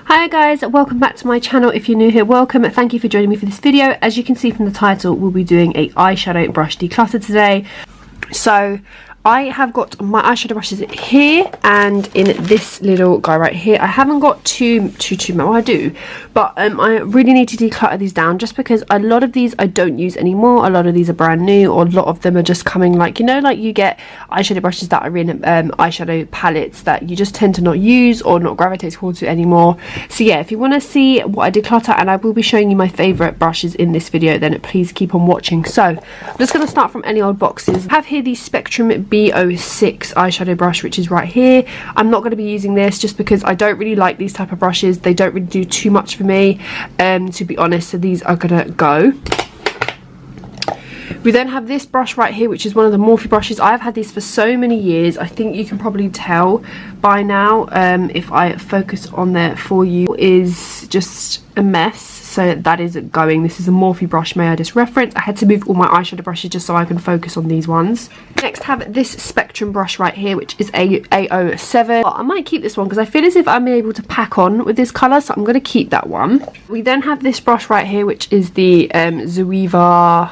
Hi guys, welcome back to my channel. If you're new here, welcome. Thank you for joining me for this video. As you can see from the title, we'll be doing a eyeshadow brush declutter today. So I have got my eyeshadow brushes here and in this little guy right here. I haven't got too much. Well, I do, but I really need to declutter these down just because a lot of these I don't use anymore. A lot of these are brand new, or a lot of them are just coming, like, you know, like you get eyeshadow brushes that are in eyeshadow palettes that you just tend to not use or not gravitate towards it anymore. So yeah, if you want to see what I declutter, and I will be showing you my favorite brushes in this video, then please keep on watching. So I'm just going to start from any old boxes. I have here the Spectrum B06 eyeshadow brush, which is right here. I'm not going to be using this just because I don't really like these type of brushes. They don't really do too much for me, to be honest, so these are gonna go. We then have this brush right here, which is one of the Morphe brushes. I've had these for so many years. I think you can probably tell by now, if I focus on there for you, is just a mess. So that is going. This is a Morphe brush, may I just reference. I had to move all my eyeshadow brushes just so I can focus on these ones. Next have this Spectrum brush right here, which is a A07. Well, I might keep this one because I feel as if I'm able to pack on with this colour, so I'm going to keep that one. We then have this brush right here, which is the Zoeva,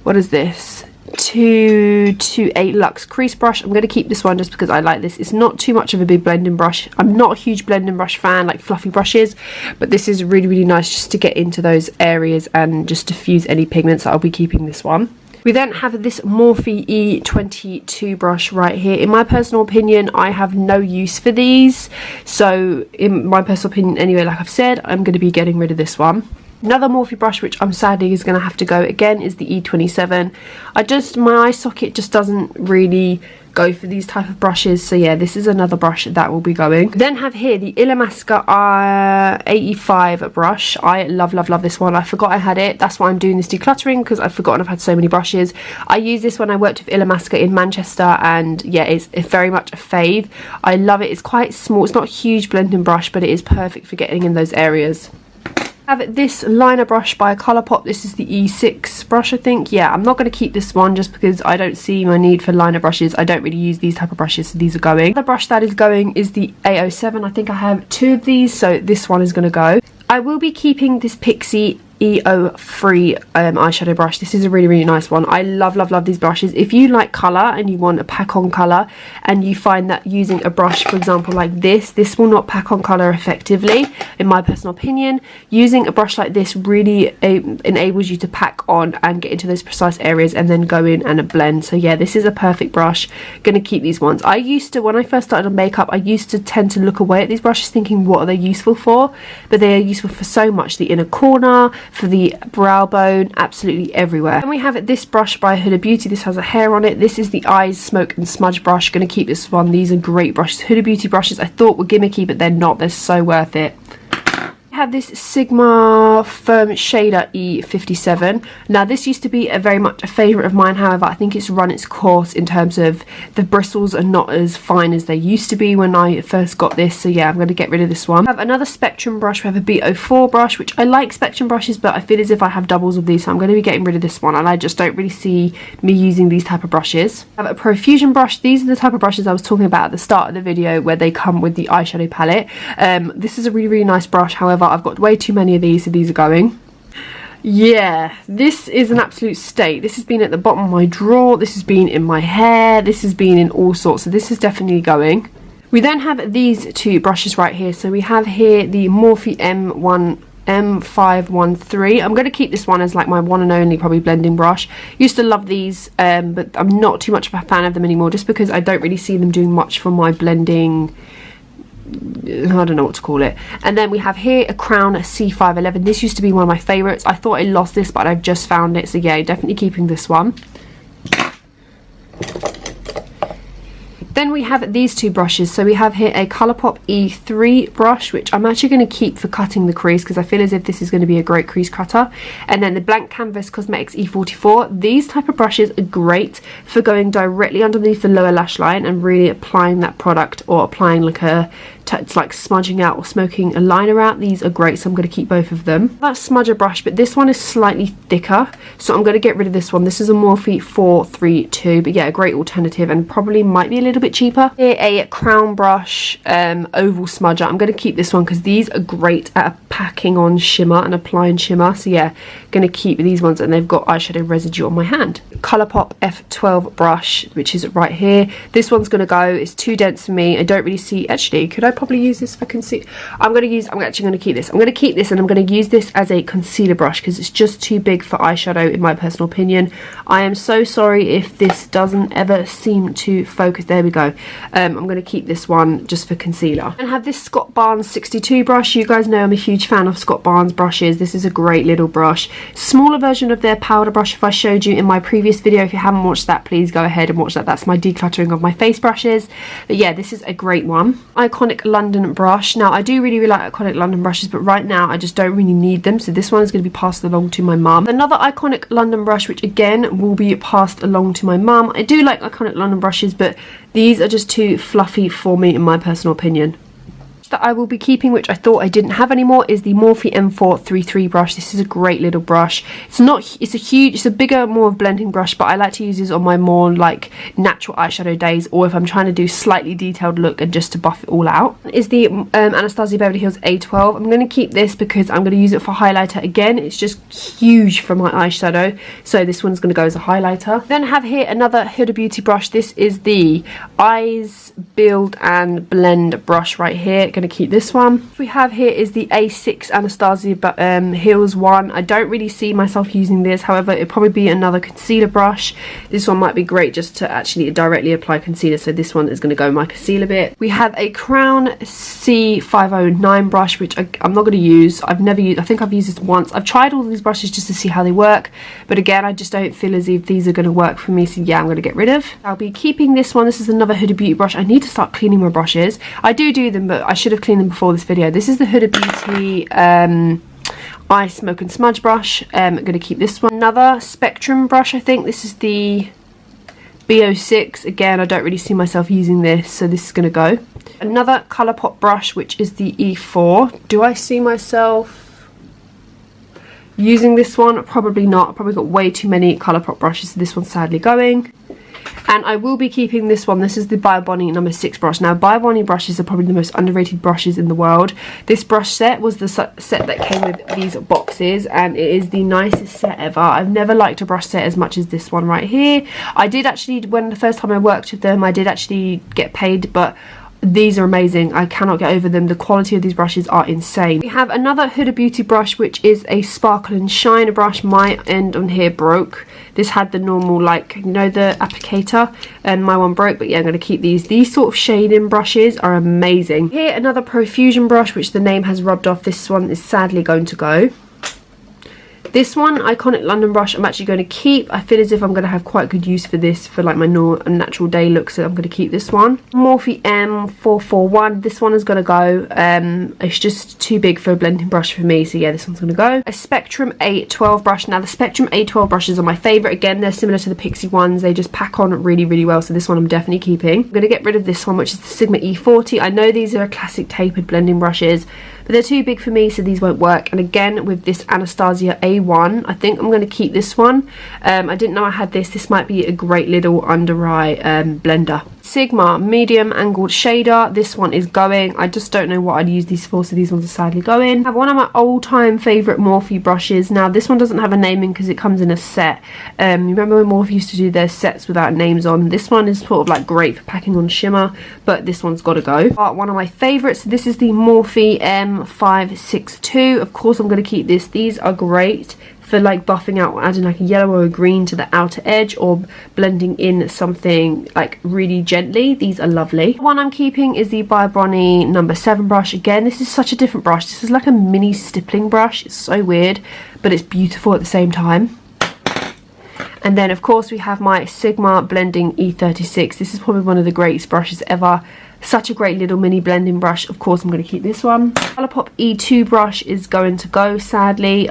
what is this? 228 Luxe crease brush. I'm going to keep this one just because I like this. It's not too much of a big blending brush. I'm not a huge blending brush fan, like fluffy brushes, but this is really nice just to get into those areas and just diffuse any pigments. So I'll be keeping this one. We then have this Morphe E22 brush right here. In my personal opinion, I have no use for these, so in my personal opinion anyway, like I've said, I'm going to be getting rid of this one. Another Morphe brush which I'm sadly is going to have to go again is the E27. My eye socket just doesn't really go for these type of brushes, so yeah, this is another brush that will be going. Then have here the Illamasqua 85 brush. I love this one. I forgot I had it. That's why I'm doing this decluttering, because I've forgotten I've had so many brushes. I used this when I worked with Illamasqua in Manchester, and yeah, it's very much a fave. I love it. It's quite small. It's not a huge blending brush, but it is perfect for getting in those areas. I have this liner brush by Colourpop. This is the E6 brush, I think. Yeah, I'm not going to keep this one just because I don't see my need for liner brushes. I don't really use these type of brushes, so these are going. The brush that is going is the A07. I think I have two of these, so this one is going to go. I will be keeping this Pixi EO3 eyeshadow brush. This is a really nice one. I love these brushes. If you like colour and you want a pack on colour, and you find that using a brush, for example, like this will not pack on colour effectively, in my personal opinion, using a brush like this really enables you to pack on and get into those precise areas and then go in and blend. So yeah, this is a perfect brush. Gonna keep these ones. I used to, when I first started on makeup, I used to tend to look away at these brushes thinking, what are they useful for? But they are useful for so much. The inner corner, for the brow bone, absolutely everywhere. And we have this brush by Huda Beauty. This has a hair on it. This is the Eyes Smoke and Smudge brush. Gonna keep this one. These are great brushes. Huda Beauty brushes I thought were gimmicky, but they're not. They're so worth it. I have this Sigma Firm Shader E57. Now this used to be very much a favourite of mine, however I think it's run its course in terms of the bristles are not as fine as they used to be when I first got this, so yeah, I'm going to get rid of this one. I have another Spectrum brush. We have a B04 brush, which I like Spectrum brushes, but I feel as if I have doubles of these, so I'm going to be getting rid of this one, and I just don't really see me using these type of brushes. I have a Profusion brush. These are the type of brushes I was talking about at the start of the video where they come with the eyeshadow palette. This is a really nice brush, however I've got way too many of these, so these are going. Yeah, this is an absolute state. This has been at the bottom of my drawer, this has been in my hair, this has been in all sorts, so this is definitely going. We then have these two brushes right here. So we have here the Morphe M513. I'm going to keep this one as like my one and only probably blending brush. Used to love these, but I'm not too much of a fan of them anymore just because I don't really see them doing much for my blending. I don't know what to call it. And then we have here a Crown C511. This used to be one of my favourites. I thought I lost this, but I've just found it, so yeah, definitely keeping this one. Then we have these two brushes. So we have here a Colourpop E3 brush, which I'm actually going to keep for cutting the crease because I feel as if this is going to be a great crease cutter. And then the Blank Canvas Cosmetics E44. These type of brushes are great for going directly underneath the lower lash line and really applying that product, or applying like a it's like smudging out or smoking a liner out, these are great, so I'm going to keep both of them. That smudger brush, but this one is slightly thicker, so I'm going to get rid of this one. This is a Morphe 432, but yeah, a great alternative and probably might be a little bit cheaper. Here, a crown brush oval smudger. I'm going to keep this one because these are great at packing on shimmer and applying shimmer, so yeah, going to keep these ones, and they've got eyeshadow residue on my hand. Colourpop F12 brush, which is right here. This one's going to go, it's too dense for me. I don't really see, actually, could I probably use this for concealer? I'm actually going to keep this. I'm going to keep this, and I'm going to use this as a concealer brush because it's just too big for eyeshadow in my personal opinion. I am so sorry if this doesn't ever seem to focus. There we go. I'm going to keep this one just for concealer. And have this Scott Barnes 62 brush. You guys know I'm a huge fan of Scott Barnes brushes. This is a great little brush. Smaller version of their powder brush if I showed you in my previous video. If you haven't watched that, please go ahead and watch that. That's my decluttering of my face brushes. But yeah, this is a great one. Iconic London brush. Now I do really like Iconic London brushes, but right now I just don't really need them, so this one is going to be passed along to my mum. Another Iconic London brush, which again will be passed along to my mum. I do like Iconic London brushes, but these are just too fluffy for me in my personal opinion. That I will be keeping, which I thought I didn't have anymore, is the Morphe M433 brush. This is a great little brush. It's a bigger, more blending brush, but I like to use this on my more like natural eyeshadow days, or if I'm trying to do slightly detailed look and just to buff it all out. Is the Anastasia Beverly Hills A12. I'm going to keep this because I'm going to use it for highlighter. Again, it's just huge for my eyeshadow, so this one's going to go as a highlighter. Then I have here another Huda Beauty brush. This is the Eyes Build and Blend brush right here. Going to keep this one. What we have here is the A6 Anastasia Hills one. I don't really see myself using this, however it'll probably be another concealer brush. This one might be great just to actually directly apply concealer, so this one is going to go in my concealer bit. We have a Crown C509 brush, which I'm not going to use. I've never used, I think I've used this once. I've tried all these brushes just to see how they work, but again I just don't feel as if these are going to work for me, so yeah, I'm going to get rid of. I'll be keeping this one. This is another Huda Beauty brush. I need to start cleaning my brushes. I do them, but I should have cleaned them before this video. This is the Huda Beauty Eye Smoke and Smudge brush. I'm going to keep this one. Another Spectrum brush, I think. This is the B06. Again, I don't really see myself using this, so this is going to go. Another Colourpop brush, which is the E4. Do I see myself using this one? Probably not. I've probably got way too many Colourpop brushes, so this one's sadly going. And I will be keeping this one. This is the By Bonnie number 6 brush. Now, By Bonnie brushes are probably the most underrated brushes in the world. This brush set was the set that came with these boxes, and it is the nicest set ever. I've never liked a brush set as much as this one right here. I did actually, when the first time I worked with them, I did actually get paid, but these are amazing. I cannot get over them. The quality of these brushes are insane. We have another Huda Beauty brush, which is a Sparkle and Shine brush. My end on here broke. This had the normal, like, you know, the applicator, and my one broke, but yeah, I'm going to keep these. These sort of shading brushes are amazing. Here, another Profusion brush, which the name has rubbed off. This one is sadly going to go. This one, Iconic London brush, I'm actually going to keep. I feel as if I'm going to have quite good use for this for like my natural day look, so I'm going to keep this one. Morphe M441, this one is going to go. It's just too big for a blending brush for me, so yeah, this one's going to go. A Spectrum A12 brush. Now, the Spectrum A12 brushes are my favourite. Again, they're similar to the Pixie ones. They just pack on really well, so this one I'm definitely keeping. I'm going to get rid of this one, which is the Sigma E40. I know these are classic tapered blending brushes, but they're too big for me, so these won't work. And again, with this Anastasia A1, I think I'm going to keep this one. I didn't know I had this. This might be a great little under eye blender. Sigma medium angled shader. This one is going. I just don't know what I'd use these for, so these ones are sadly going. I have one of my all-time favourite Morphe brushes. Now, this one doesn't have a naming because it comes in a set. You remember when Morphe used to do their sets without names on? This one is sort of like great for packing on shimmer, but this one's got to go. One of my favourites. This is the Morphe M562. Of course, I'm going to keep this. These are great for like buffing out, adding like a yellow or a green to the outer edge, or blending in something like really gently. These are lovely. The one I'm keeping is the By Bonnie number 7 brush. Again, this is such a different brush. This is like a mini stippling brush. It's so weird, but it's beautiful at the same time. And then of course we have my Sigma Blending E36. This is probably one of the greatest brushes ever. Such a great little mini blending brush. Of course I'm going to keep this one. Colourpop E2 brush is going to go, sadly.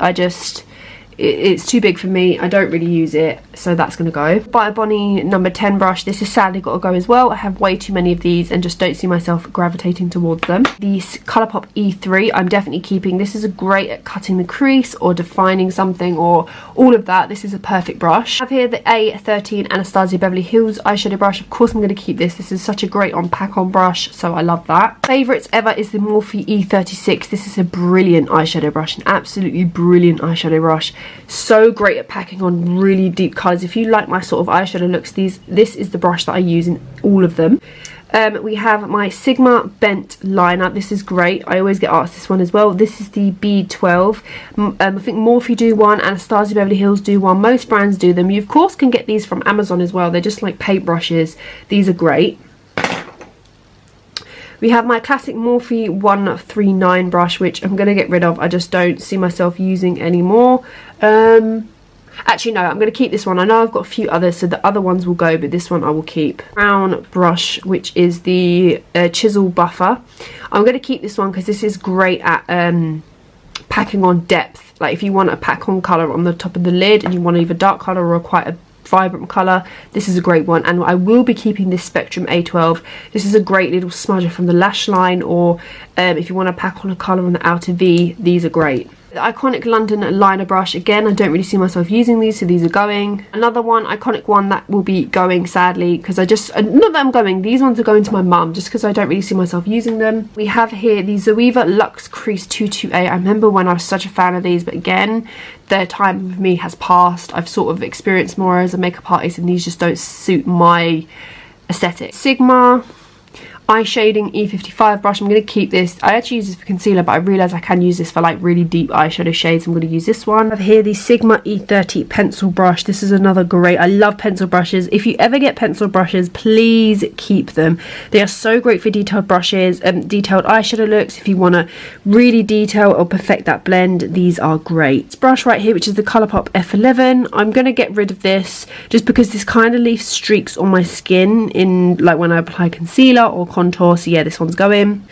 It's too big for me. I don't really use it. so that's going to go. By Bonnie number 10 brush, this is sadly got to go as well. I have way too many of these and just don't see myself gravitating towards them. The Colourpop E3 I'm definitely keeping. This is great at cutting the crease or defining something or all of that. This is a perfect brush. I have here the A13 Anastasia Beverly Hills eyeshadow brush. Of course I'm going to keep this. This is such a great on pack on brush, so I love that. Favourites ever is the Morphe E36. This is a brilliant eyeshadow brush, an absolutely brilliant eyeshadow brush. So great at packing on really deep colours. If you like my sort of eyeshadow looks, this is the brush that I use in all of them. We have my Sigma Bent liner. This is great. I always get asked this one as well. This is the B12. I think Morphe do one, Anastasia Beverly Hills do one. Most brands do them. You of course can get these from Amazon as well. They're just like paint brushes. These are great. We have my classic Morphe 139 brush, which I'm going to get rid of. I just don't see myself using anymore. Actually, no, I'm going to keep this one. I know I've got a few others, so the other ones will go, but this one I will keep. Brown brush, which is the Chisel Buffer. I'm going to keep this one because this is great at packing on depth. Like if you want a pack on colour on the top of the lid and you want either dark colour or quite a vibrant colour, this is a great one. And I will be keeping this Spectrum A12. This is a great little smudger from the lash line, or if you want to pack on a colour on the outer V, these are great. The iconic London liner brush, again, I don't really see myself using these, so these are going. Another one, iconic one that will be going, sadly, because I just, not that I'm going, these ones are going to my mum, just because I don't really see myself using them. We have here the Zoeva Luxe Crease 228. I remember when I was such a fan of these, but again, their time with me has passed. I've sort of experienced more as a makeup artist, and these just don't suit my aesthetic. Sigma Eye Shading E55 brush. I'm going to keep this. I actually use this for concealer, but I realise I can use this for like really deep eyeshadow shades. I'm going to use this one. I have here the Sigma E30 pencil brush. This is another great, I love pencil brushes. If you ever get pencil brushes, please keep them. They are so great for detailed brushes, detailed eyeshadow looks. If you want to really detail or perfect that blend, these are great. This brush right here, which is the Colourpop F11. I'm going to get rid of this just because this kind of leaves streaks on my skin in like when I apply concealer or contour, so yeah, this one's going.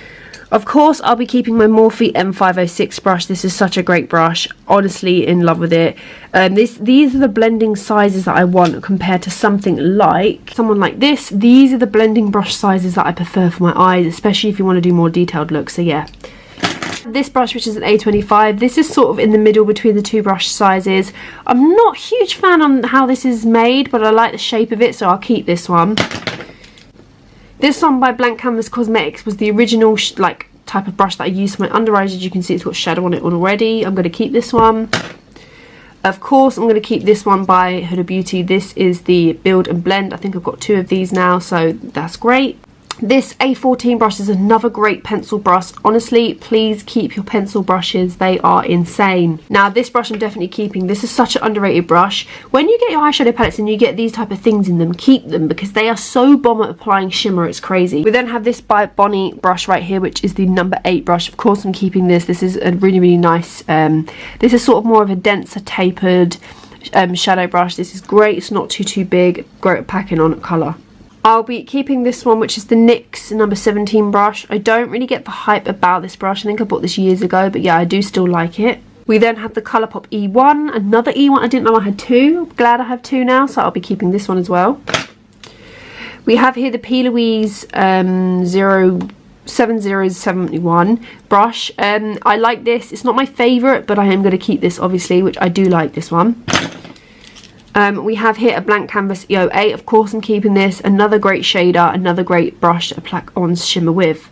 Of course, I'll be keeping my Morphe M506 brush. This is such a great brush. Honestly, in love with it. These are the blending sizes that I want compared to something like someone like this. These are the blending brush sizes that I prefer for my eyes, especially if you want to do more detailed looks. So yeah. This brush, which is an A25, this is sort of in the middle between the two brush sizes. I'm not a huge fan on how this is made, but I like the shape of it, so I'll keep this one. This one by Blank Canvas Cosmetics was the original like type of brush that I used for my under eyes. As you can see, it's got shadow on it already. I'm going to keep this one. Of course, I'm going to keep this one by Huda Beauty. This is the Build and Blend. I think I've got 2 of these now, so that's great. This A14 brush is another great pencil brush. Honestly, please keep your pencil brushes. They are insane. Now, this brush I'm definitely keeping. This is such an underrated brush. When you get your eyeshadow palettes and you get these type of things in them, keep them because they are so bomb at applying shimmer. It's crazy. We then have this by Bonnie brush right here, which is the number 8 brush. Of course, I'm keeping this. This is a really, really nice. This is sort of more of a denser, tapered shadow brush. This is great. It's not too big. Great at packing on colour. I'll be keeping this one, which is the NYX number 17 brush. I don't really get the hype about this brush. I think I bought this years ago, but yeah, I do still like it. We then have the Colourpop E1, another E1. I didn't know I had 2. I'm glad I have 2 now, so I'll be keeping this one as well. We have here the P. Louise 7071 brush. I like this. It's not my favourite, but I am going to keep this, obviously, which I do like this one. We have here a Blank Canvas EO8. Of course, I'm keeping this. Another great shader, another great brush to apply on shimmer with.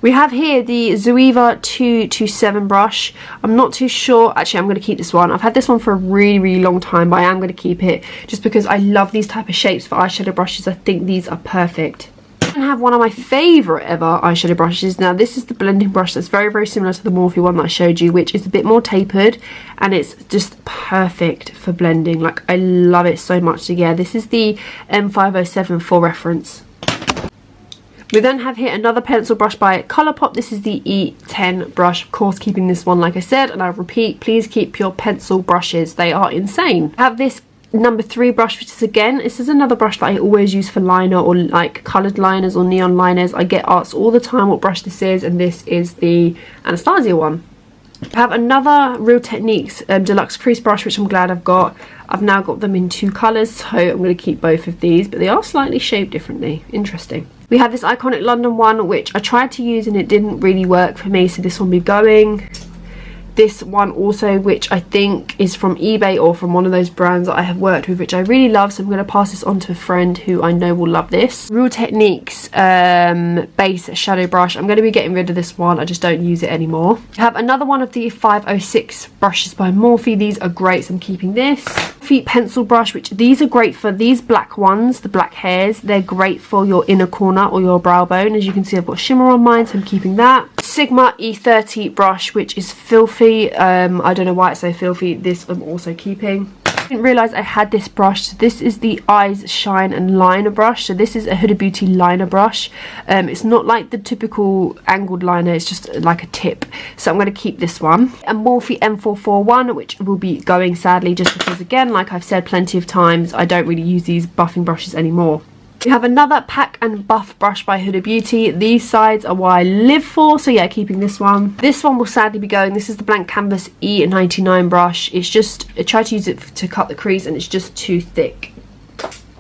We have here the Zoeva 227 brush. I'm not too sure. Actually, I'm going to keep this one. I've had this one for a really, really long time, but I am going to keep it just because I love these type of shapes for eyeshadow brushes. I think these are perfect. I have one of my favourite ever eyeshadow brushes. Now, this is the blending brush that's very, very similar to the Morphe one that I showed you, which is a bit more tapered, and it's just perfect for blending. Like, I love it so much. So yeah, this is the M507 for reference. We then have here another pencil brush by Colourpop. This is the E10 brush. Of course, keeping this one, like I said, and I repeat, please keep your pencil brushes. They are insane. I have this number 3 brush, which is again, this is another brush that I always use for liner or like coloured liners or neon liners. I get asked all the time what brush this is, and this is the Anastasia one. I have another Real Techniques deluxe crease brush, which I'm glad I've got. I've now got them in 2 colours, so I'm going to keep both of these, but they are slightly shaped differently. Interesting. We have this Iconic London one, which I tried to use and it didn't really work for me, so this will be going. This one also, which I think is from eBay or from one of those brands that I have worked with, which I really love, so I'm going to pass this on to a friend who I know will love this. Real Techniques base shadow brush. I'm going to be getting rid of this one, I just don't use it anymore. I have another one of the 506 brushes by Morphe. These are great, so I'm keeping this. Morphe pencil brush, which these are great for these black ones, the black hairs. They're great for your inner corner or your brow bone. As you can see, I've got shimmer on mine, so I'm keeping that. Sigma E30 brush, which is filthy. I don't know why it's so filthy. This I'm also keeping. I didn't realise I had this brush. So this is the Eyes Shine and Liner brush. So this is a Huda Beauty liner brush. It's not like the typical angled liner, it's just like a tip. So I'm going to keep this one. A Morphe M441, which will be going sadly, just because again, like I've said plenty of times, I don't really use these buffing brushes anymore. We have another Pack and Buff brush by Huda Beauty. These sides are what I live for, so yeah, keeping this one. This one will sadly be going. This is the Blank Canvas E99 brush. It's just, I tried to use it to cut the crease and it's just too thick.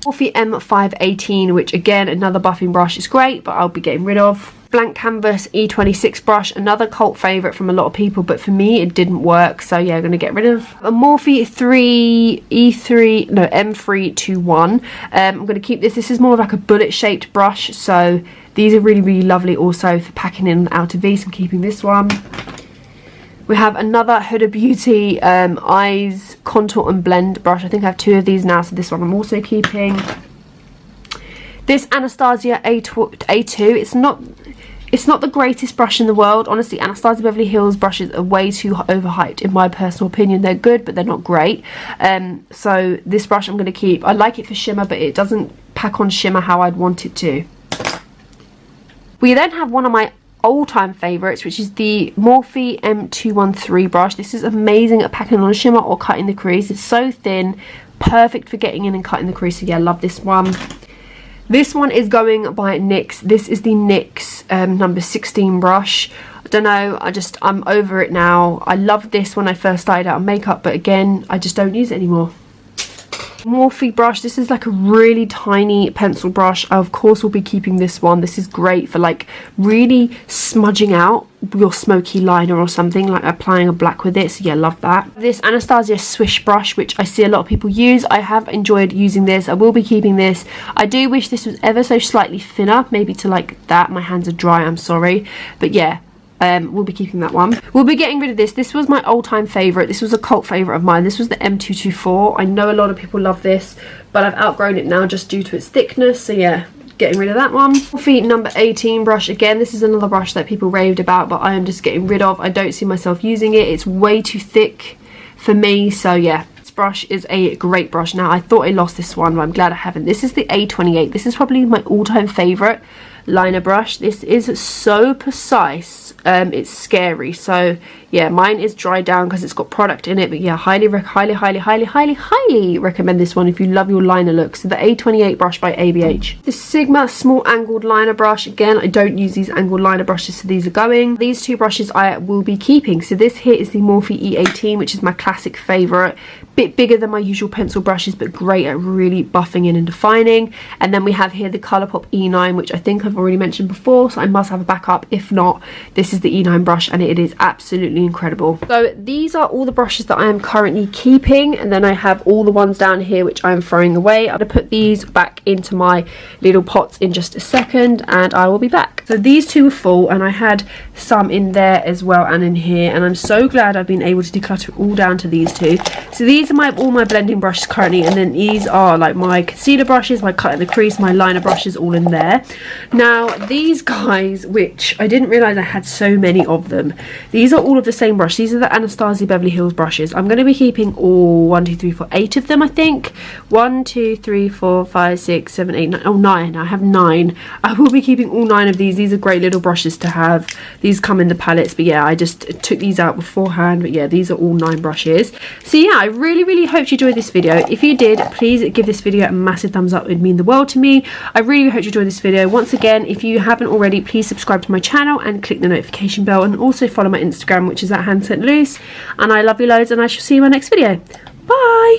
Morphe M518, which again, another buffing brush, is great, but I'll be getting rid of. Blank Canvas E26 brush, another cult favourite from a lot of people, but for me it didn't work, so yeah, I'm going to get rid of. A Morphe M321. I'm going to keep this. This is more of like a bullet shaped brush, so these are really, really lovely also for packing in and out of these. I'm keeping this one. We have another Huda Beauty Eyes Contour and Blend brush. I think I have 2 of these now, so this one I'm also keeping. This Anastasia A2, it's not the greatest brush in the world. Honestly, Anastasia Beverly Hills brushes are way too overhyped in my personal opinion. They're good, but they're not great. So this brush I'm going to keep. I like it for shimmer, but it doesn't pack on shimmer how I'd want it to. We then have one of my all-time favourites, which is the Morphe M213 brush. This is amazing at packing on shimmer or cutting the crease. It's so thin, perfect for getting in and cutting the crease. So yeah, I love this one. This one is going by NYX. This is the NYX number 16 brush. I don't know, I'm over it now. I loved this when I first started out on makeup, but again, I just don't use it anymore. Morphe brush. This is like a really tiny pencil brush. I of course will be keeping this one. This is great for like really smudging out your smoky liner or something, like applying a black with it. So yeah, love that. This Anastasia Swish brush, which I see a lot of people use. I have enjoyed using this. I will be keeping this. I do wish this was ever so slightly thinner, maybe to like that. My hands are dry, I'm sorry, but yeah, we'll be keeping that one. We'll be getting rid of this. This was my all-time favourite. This was a cult favourite of mine. This was the M224. I know a lot of people love this, but I've outgrown it now just due to its thickness. So yeah, getting rid of that one. Morphe number 18 brush. Again, this is another brush that people raved about, but I am just getting rid of. I don't see myself using it. It's way too thick for me. So yeah, this brush is a great brush. Now, I thought I lost this one, but I'm glad I haven't. This is the A28. This is probably my all-time favourite liner brush. This is so precise, it's scary. So yeah, mine is dried down because it's got product in it, but yeah, highly recommend this one if you love your liner look. So the A28 brush by ABH. The Sigma small angled liner brush. Again, I don't use these angled liner brushes, so these are going. These 2 brushes I will be keeping. So this here is the Morphe E18, which is my classic favorite. Bit bigger than my usual pencil brushes, but great at really buffing in and defining. And then we have here the Colourpop E9, which I think I've already mentioned before, so I must have a backup. If not, this is the E9 brush, and it is absolutely incredible. So these are all the brushes that I am currently keeping, and then I have all the ones down here which I am throwing away. I'm going to put these back into my little pots in just a second, and I will be back. So these 2 are full, and I had some in there as well and in here, and I'm so glad I've been able to declutter it all down to these 2. So these are all my blending brushes currently, and then these are like my concealer brushes, my cut in the crease, my liner brushes, all in there. Now these guys, which I didn't realize I had so many of them, these are all of the same brush. These are the Anastasia Beverly Hills brushes. I'm going to be keeping all 1 2 3 4 8 of them, I think. 1 2 3 4 5 6 7 8 9. Oh, 9. I have 9. I will be keeping all 9 of these. These are great little brushes to have. These come in the palettes, but yeah, I just took these out beforehand. But yeah, these are all 9 brushes. So yeah, I really hope you enjoyed this video. If you did, please give this video a massive thumbs up. It would mean the world to me. I really hope you enjoyed this video. Once again, again, if you haven't already, please subscribe to my channel and click the notification bell, and also follow my Instagram, which is at @handscentloose. And I love you loads, and I shall see you in my next video. Bye!